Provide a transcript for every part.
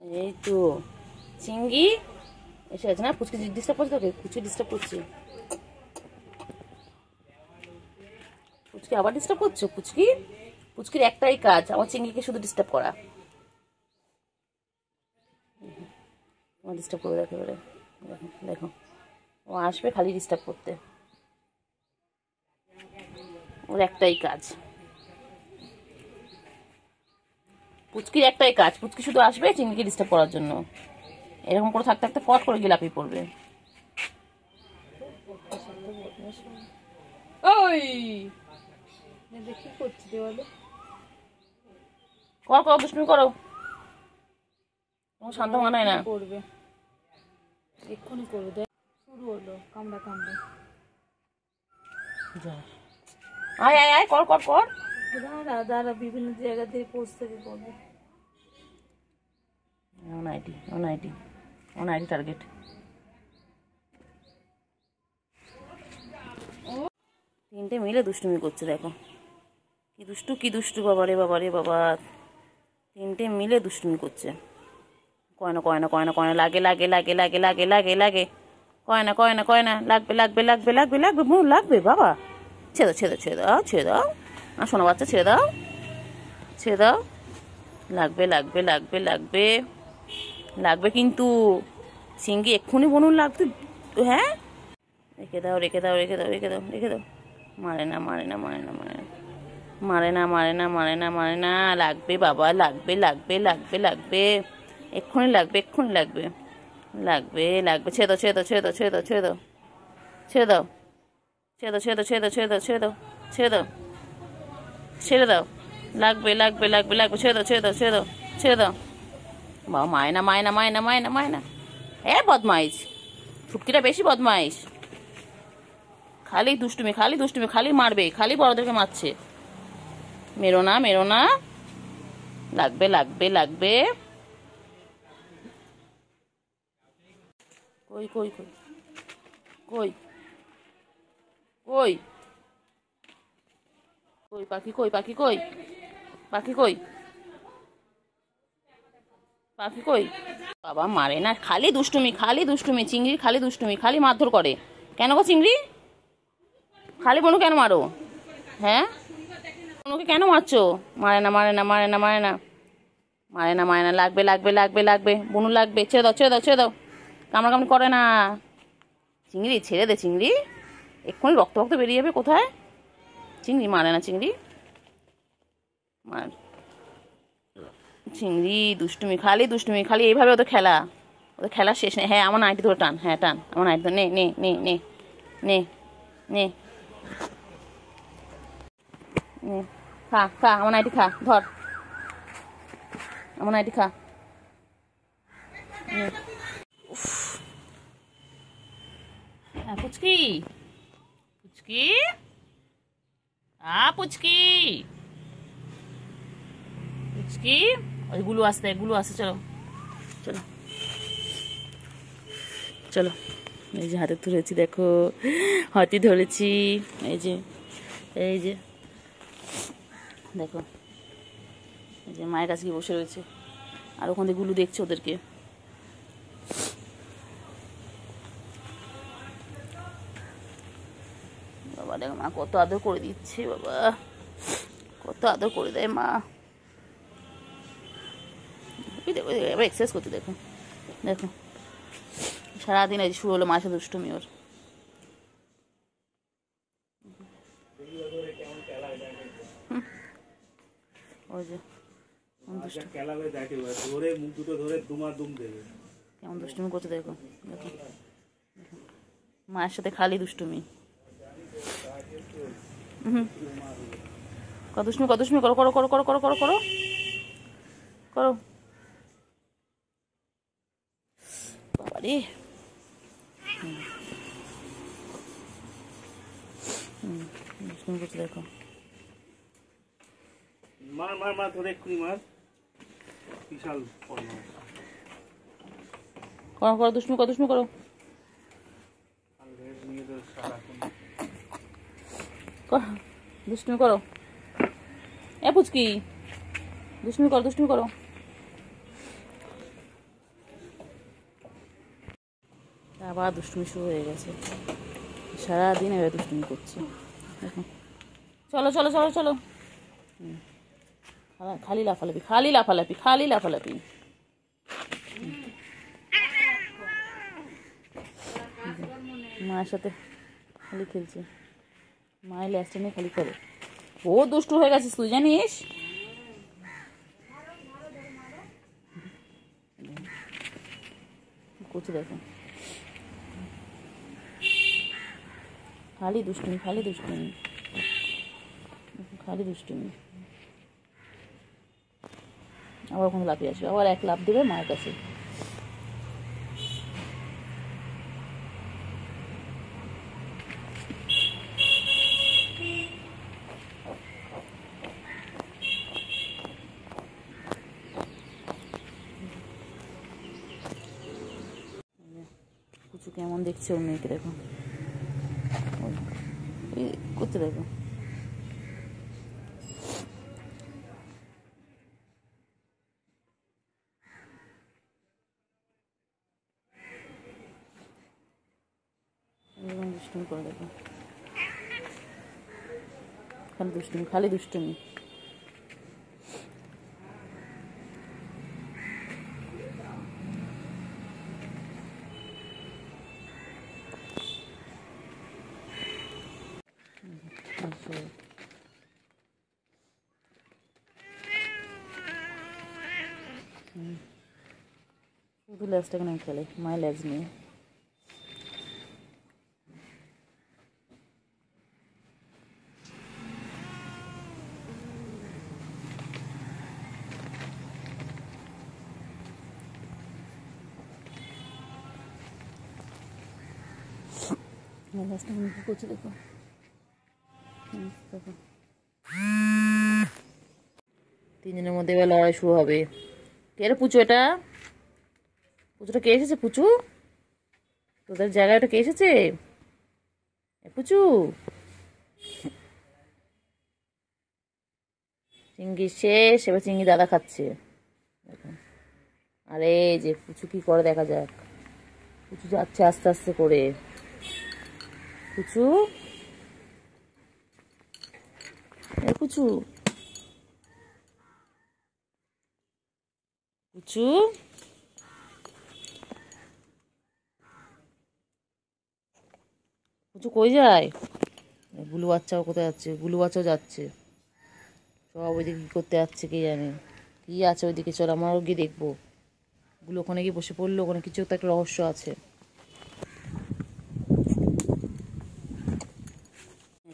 এই তো চিংড়ি এসে আছে না। পুচকি ডিস্টার্ব করছে তোকে? পুচকি ডিস্টার্ব করছে? পুচকি আবার ডিস্টার্ব করছো? পুচকির একটাই কাজ আমার চিংড়িকে শুধু ডিস্টার্ব করা। আমার ডিস্টার্ব করবে, দেখো এবারে দেখো দেখো, ও আসবে খালি ডিস্টার্ব করতে, ওর একটাই কাজ। পুচকির একটাই কাজ, পুচকি শুধু আসবে চিংড়িকে ডিস্টার্ব করার জন্য। এরকম করে থাকতে থাকতে ফট করে গিয়ে লাফিয়ে পড়বে। ওই কি করছি দেওয়ালে? কর কর দুষ্টুমি করো, তোমার শান্ত মানায় না। করবে এক্ষুনি করবে, দেখ শুরু হলো কামড়া কামড়া। আয় আয় আয় কর কর কর। দাঁড়া দাঁড়া, বিভিন্ন জায়গা থেকে পোস্ট থেকে করবে। On ID target. তিনটে মিলে দুষ্টুমি করছে, দেখো কি দুষ্টু বাবা রে বাবা রে বাবা। তিনটে মিলে দুষ্টুমি করছে। কয়না কয়না কয়না কয়না, লাগে লাগে লাগে লাগে লাগে লাগে লাগে, কয়না কয়না কয়না, লাগবে লাগবে লাগবে লাগবে লাগবে, মন লাগবে বাবা। ছেড়ে দাও ছেড়ে ছেড়ে দাও ছেড়ে দাও, না শোনো বাচ্চা ছেড়ে দাও ছেড়ে দাও, লাগবে লাগবে লাগবে লাগবে লাগবে কিন্তু সিঙ্গি এক্ষুনি বনুন লাগবে। হ্যাঁ রেখে দাও রেখে দাও রেখে দাও রেখে দাও রেখে দাও। মারে না মারে না মারে না মারে না মারে না মারে না মারে না মারে না, লাগবে বাবা লাগবে লাগবে লাগবে লাগবে, এক্ষুনি লাগবে এক্ষুনি লাগবে লাগবে লাগবে। ছেড়ে দাও ছেড়ে দাও ছেড়ে দাও ছেড়ে দাও ছেড়ে দাও ছেড়ে দাও ছেড়ে দাও ছেড়ে দাও ছেড়ে দাও ছেড়ে দাও ছেড়ে দাও ছেড়ে দাও ছেড়ে দাও, লাগবে লাগবে লাগবে লাগবে, ছেড়ে দাও ছেড়ে দাও ছেড়ে দাও ছেড়ে দাও। বাবা মায়না মায়না মায়না মায়না মায়না, এ বদমাইশ, ছুটকিটা বেশি বদমাইশ, খালি দুষ্টুমি খালি দুষ্টুমি, খালি মারবে, খালি বড়দেরকে মারছে। মেরো না মেরো না, লাগবে লাগবে লাগবে। কই কই কই কই কই কই পাখি কই পাখি কই পাখি কই পাখি কই। বাবা মারে না, খালি দুষ্টুমি খালি দুষ্টুমি, চিংড়ি খালি দুষ্টুমি, খালি মারধর করে। কেন গো চিংড়ি, খালি বনু কেন মারো? হ্যাঁ বনুকে কেন মারছো? মারে না মারে না মারে না মারে না মারে না মারে না, লাগবে লাগবে লাগবে লাগবে, বনু লাগবে, ছেড়ে দাও ছেড়ে দাও ছেড়ে দাও, কামড়া কামড়ি করে না। চিংড়ি ছেড়ে দে চিংড়ি, এক্ষুনি রক্ত রক্ত বেরিয়ে যাবে কোথায়। চিংড়ি মারে না চিংড়ি, মার চিংড়ি দুষ্টুমি খালি দুষ্টুমি, খালি এইভাবে ওদের খেলা শেষ নেই। হ্যাঁ আমার নাইটি ধরে টান, হ্যাঁ টান আমার নাইটি ধরে, নে নে নে নে নে নে নে, খা খা আমার নাইটি খা, ধর আমার নাইটি খা। হ্যাঁ পুচকি পুচকি পুচকি পুচকি, ওইগুলো আসতে চলো চলো চলো। এই যে হাতে ধরেছি দেখো, হাতি ধরেছি, এই যে এই যে দেখো, এই যে মায়ের কাছে গিয়ে বসে রয়েছে, আর ওখান থেকে গুলু দেখছে ওদেরকে। বাবা দেখো মা কত আদর করে দিচ্ছে, বাবা কত আদর করে দেয় মা। দেখো এবার এক্সারসাইজ করতে, দেখো দেখো সারাদিন এই শুরু হলো মায়ের সাথে দুষ্টুমি ওর। ওই যে কেমন দুষ্টুমি করছে, দেখো দেখো মায়ের সাথে খালি দুষ্টুমি। কত দুষ্টুমি করো করো করো করো করো করো করো করো। বাবারে দুষ্টুমি করছে দেখো, মার মার মার ধরে এক্ষুনি মার, বিশাল করো করো দুষ্টুমি করো দুষ্টুমি করো। দুষ্টুমি করো এ পুচকি, দুষ্টুমি করো দুষ্টুমি করো। আবার দুষ্টুমি শুরু হয়ে গেছে, সারাদিন এবার দুষ্টুমি করছে। চলো চলো চলো চলো, খালি লাফালাফি খালি লাফালাফি খালি লাফালাফি। মায়ের সাথে খালি খেলছে, মায়ের ল্যাসটা নিয়ে খালি করে। ও দুষ্টু হয়ে গেছিস তুই জানিস। করছে দেখো, খালি দুষ্টুমি খালি দুষ্টুমি খালি দুষ্টুমি। আবার ওখানে লাফিয়ে আসবে, আবার এক লাফ দেবে মায়ের কাছে। কুচু কেমন দেখছে ওর মেয়েকে, দেখো করতে দেখো। দুষ্টুমি করে দেখো, খালি দুষ্টুমি খালি দুষ্টুমি। শুধু লেজটাকে নিয়ে খেলে, মায়ের লেজ নিয়ে। লেজটা কি করছে দেখো, দেখো। তিনজনের মধ্যে এবার লড়াই শুরু হবে। কে রে পুচু? এটা পুচুটা কে এসেছে? পুচু তোদের জায়গায় ওটা কে এসেছে? পুচু চিংড়ি শেষ, এবার চিংড়ি দাদা খাচ্ছে দেখো। আরে যে পুচু কি করে দেখা যাক। পুচু যাচ্ছে আস্তে আস্তে করে। পুচু পুচু পুচু পুচু কই যায়? গুলু বাচ্চাও কোথায় যাচ্ছে? গুলু বাচ্চাও যাচ্ছে, সব ওইদিকে কী করতে যাচ্ছে কে জানে। কি আছে ওইদিকে, চল আমারও গিয়ে দেখবো। গুলো ওখানে গিয়ে বসে পড়লো, ওখানে কিছু তো একটা রহস্য আছে।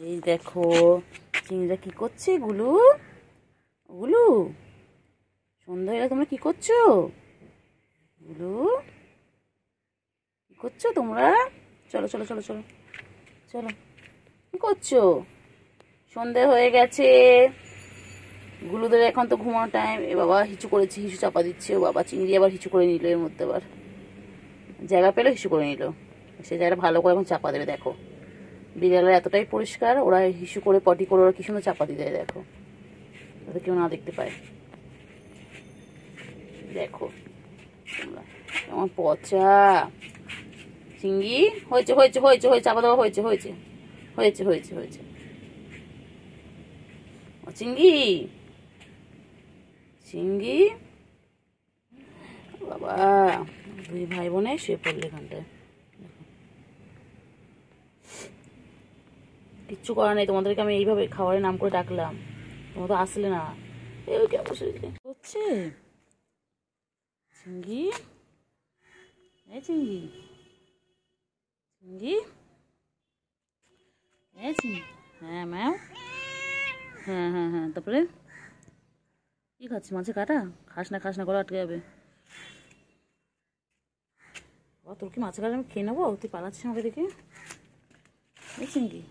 এই দেখো চিংড়িটা কি করছে। গুলু গুলু সন্ধ্যা হয়ে তোমরা কি করছো? গুলু কি করছো তোমরা? চলো চলো চলো চলো চলো, কি করছো? সন্ধে হয়ে গেছে, গুলুদের এখন তো ঘুমানোর টাইম। এ বাবা হিচু করেছে, হিচু চাপা দিচ্ছে। ও বাবা চিংড়ি আবার হিচু করে নিল, এর মধ্যে আবার জায়গা পেলে হিচু করে নিল। সে জায়গাটা ভালো করে এখন চাপা দেবে। দেখো বিড়ালের এতটাই পরিষ্কার, ওরা হিসু করে পটি করে ওরা কি সুন্দর চাপা দিয়ে দেয়। দেখো যাতে কেউ না দেখতে পায়। দেখো তোমরা কেমন পচা চিংড়ি। হয়েছে হয়েছে হয়েছে হয়েছে, চাপা দেওয়া হয়েছে হয়েছে হয়েছে হয়েছে হয়েছে। ও চিংড়ি চিংড়ি বাবা, দুই ভাই বোনে শুয়ে পড়লে এখানটায়। কিচ্ছু করার নেই, তোমাদেরকে আমি এইভাবে খাবারের নাম করে ডাকলাম, তোমরা তো আসলে না। হচ্ছে চিংড়ি, এই চিংড়ি চিংড়ি এই চিংড়ি। হ্যাঁ ম্যাম, হ্যাঁ হ্যাঁ হ্যাঁ। তারপরে কি খাচ্ছি? মাছে কাটা? খাস না করে আটকে যাবে। তোর কি মাছে কাটা আমি খেয়ে নেবো? তুই পালাচ্ছিস আমাকে দেখে। এই চিংড়ি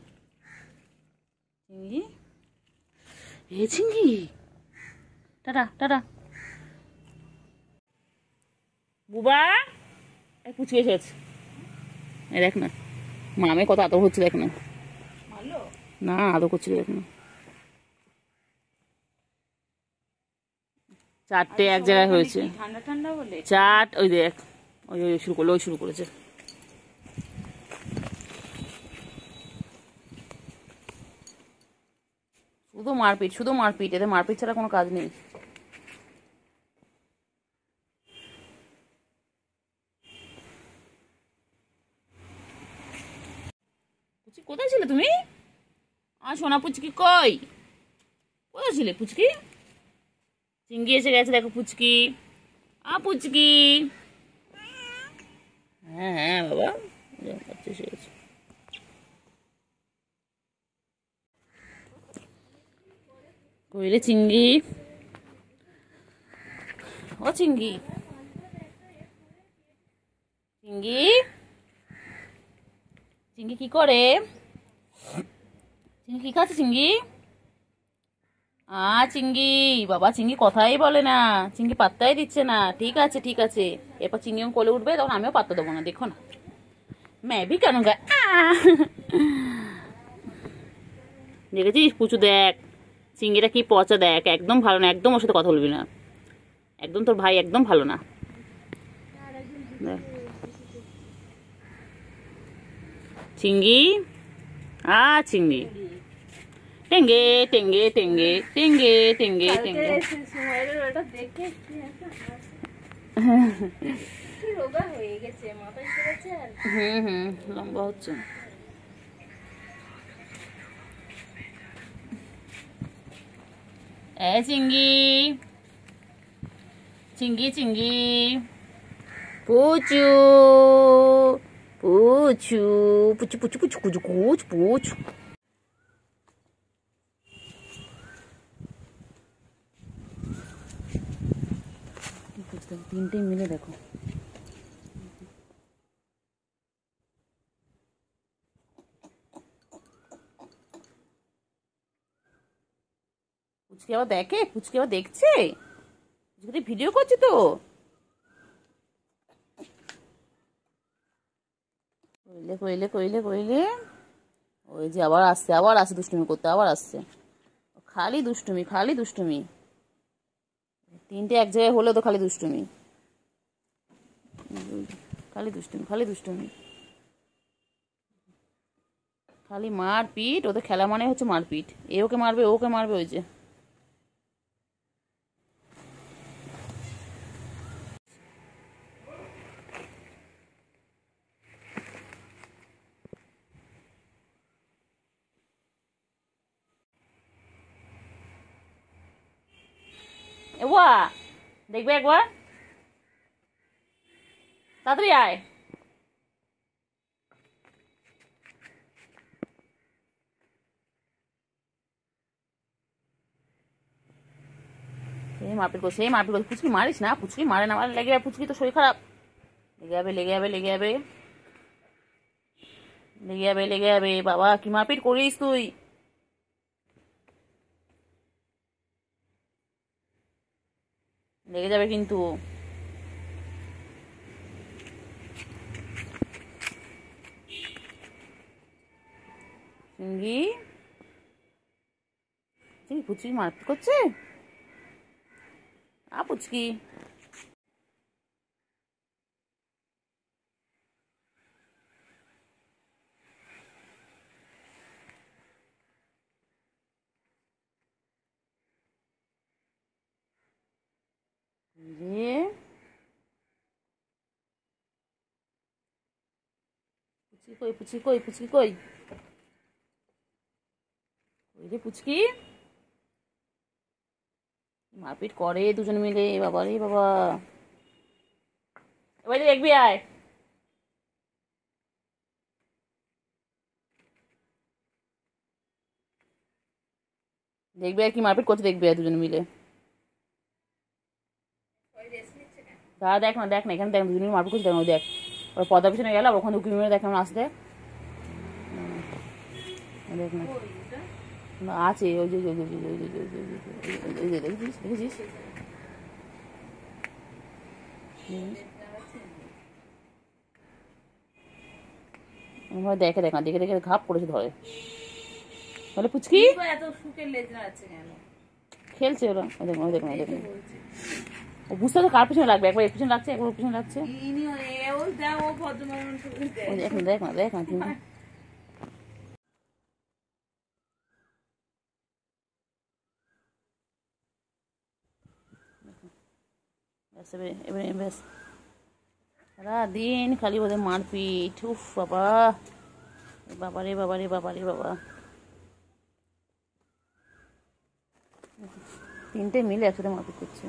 চিংড়ি এ চিংড়ি, টাটা টাটা। বুবা এক পুচু এসেছে, দেখ না মামে কত আদর হচ্ছে, দেখ না। না আদর করছে, দেখ না। চারটে এক জায়গায় হয়েছে, চাট। ওই দেখ, ওই শুরু করলো, ওই শুরু করেছে। শুধু মারপিট, শুধু মারপিট, এদের মারপিট ছাড়া কোনো কাজ নেই। পুচকি কোথায় ছিলে তুমি? সোনা পুচকি কই? কোথায় ছিলে পুচকি? চিঙ্গি এসে গেছে দেখো পুচকি। পুচকি, হ্যাঁ হ্যাঁ বাবা এসে গেছে। কইলে চিঙ্গি, ও চিঙ্গি, চিঙ্গি, চিঙ্গি কি করে? চিঙ্গি কি খাচ্ছে চিঙ্গি? চিঙ্গি, বাবা চিঙ্গি কথাই বলে না, চিঙ্গি পাত্তাই দিচ্ছে না। ঠিক আছে ঠিক আছে, এরপর চিঙ্গি কোলে উঠবে তখন আমিও পাত্তা দেবো না, দেখো না ম্যাবি কেন গা। দেখেছিস পুচু, দেখ চিঙ্গিটা কি পচা, দেখ একদম ভালো না, একদম ওর সাথে কথা বলবি না, একদম তোর ভাই একদম ভালো না। চিঙ্গি, চিঙ্গি, টেঙ্গে টেঙ্গে টেঙ্গে টেঙ্গে টেঙ্গে টেঙ্গে। লম্বা হচ্ছে। চিঙ্গি, চিঙ্গি, চিঙ্গি, পুচু, পুচু, পুচু, পুচু, পুচু, পুচু, পুচু, পুচু। তিনটে মিলে দেখো, পুচকি আবার দেখে, পুচকি আবার দেখছে, ভিডিও করছে তো। কইলে কইলে কইলে কইলে, ওই যে আবার আসছে, আবার আসছে দুষ্টুমি করতে, আবার আসছে, খালি দুষ্টুমি, খালি দুষ্টুমি। তিনটে এক জায়গায় হলেও তো খালি দুষ্টুমি, খালি দুষ্টুমি, খালি দুষ্টুমি, খালি মারপিট। ওদের খেলা মানে হচ্ছে মারপিট, এ ওকে মারবে, ওকে মারবে, ওই যে দেখবে একবার, তাড়াতাড়ি আয়। সেই মারপিট করছে, সেই মারপিট করছে। পুচকি মারিস না, পুচকি মারে না, মারে লেগে যাবে, পুচকি তো শরীর খারাপ, লেগে যাবে, লেগে যাবে, লেগে যাবে, লেগে যাবে, লেগে যাবে। বাবা কি মারপিট করিস তুই? লেগে যাবে কিন্তু। চিঙ্গি, চিঙ্গি পুচকি মারপিট করছে। পুচকি, পুচকি কই, পুচকি কই, পুচকি কই, ওই রে পুচকি, মারপিট করে দুজন মিলে, বাবা রে বাবা। এবার দেখবি, আয় দেখবি আর কি মারপিট করতে, দেখবি আর দুজন মিলে। দাঁড়া, দেখ না, দেখ না, এখানে দেখ দুজন মিলে মারপিট করছে, দেখ না, দেখ ওর পর্দা পিছনে গেল, ওখানে উকি মেরে দেখ কেমন আসতে, দেখ না আছে, ওই যে দেখেছিস, দেখেছিস, দেখে, দেখ না, দেখে দেখে ঘাপ করেছে, ধরে। তাহলে পুচকি খেলছে ওরা, দেখ না, দেখ না, দেখ না, ও বুঝতে তো কার পিছনে লাগবে, একবার এর পিছনে লাগছে, একবার ওর পিছনে লাগছে, দেখ না, দেখ না, দেখ না কিন্তু। ব্যাস এবারে ব্যাস সারা দিন খালি ওদের মারপিট। উফ বাবা, বাবা রে বাবা রে বাবা রে বাবা, তিনটে মিলে একসাথে মারপিট করছে।